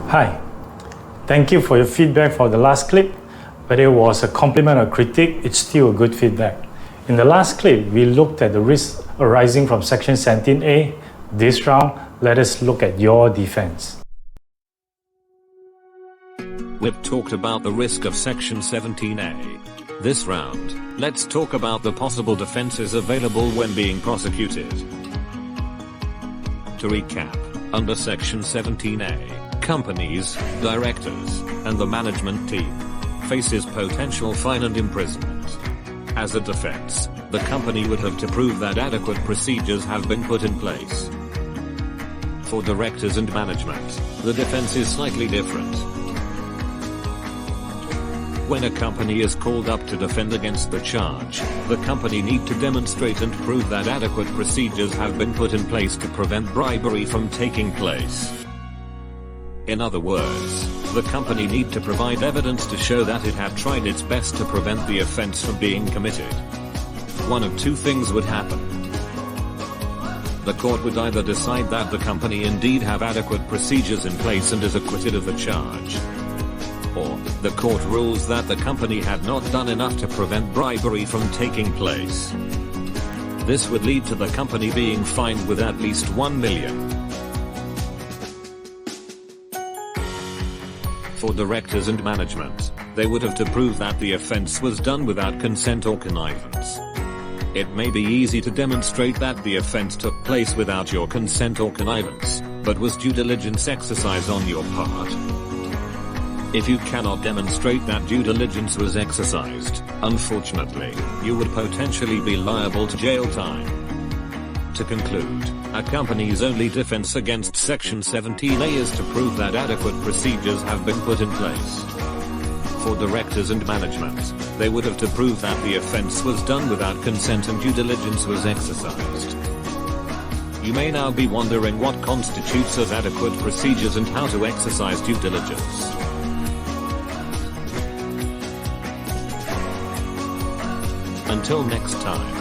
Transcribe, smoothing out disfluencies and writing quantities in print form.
Hi, thank you for your feedback for the last clip. Whether it was a compliment or critique, it's still a good feedback. In the last clip, we looked at the risks arising from Section 17A. This round, let us look at your defense. We've talked about the risk of Section 17A. This round, let's talk about the possible defenses available when being prosecuted. To recap, under Section 17A, companies, directors, and the management team faces potential fine and imprisonment. As a defense, the company would have to prove that adequate procedures have been put in place. For directors and management, the defense is slightly different. When a company is called up to defend against the charge, the company need to demonstrate and prove that adequate procedures have been put in place to prevent bribery from taking place. In other words, the company need to provide evidence to show that it had tried its best to prevent the offense from being committed. One of two things would happen. The court would either decide that the company indeed have adequate procedures in place and is acquitted of the charge, or the court rules that the company had not done enough to prevent bribery from taking place. This would lead to the company being fined with at least $1 million. For directors and management, they would have to prove that the offense was done without consent or connivance. It may be easy to demonstrate that the offense took place without your consent or connivance, but was due diligence exercised on your part. If you cannot demonstrate that due diligence was exercised, unfortunately, you would potentially be liable to jail time. To conclude, a company's only defense against Section 17A is to prove that adequate procedures have been put in place. For directors and management, they would have to prove that the offense was done without consent and due diligence was exercised. You may now be wondering what constitutes as adequate procedures and how to exercise due diligence. Until next time.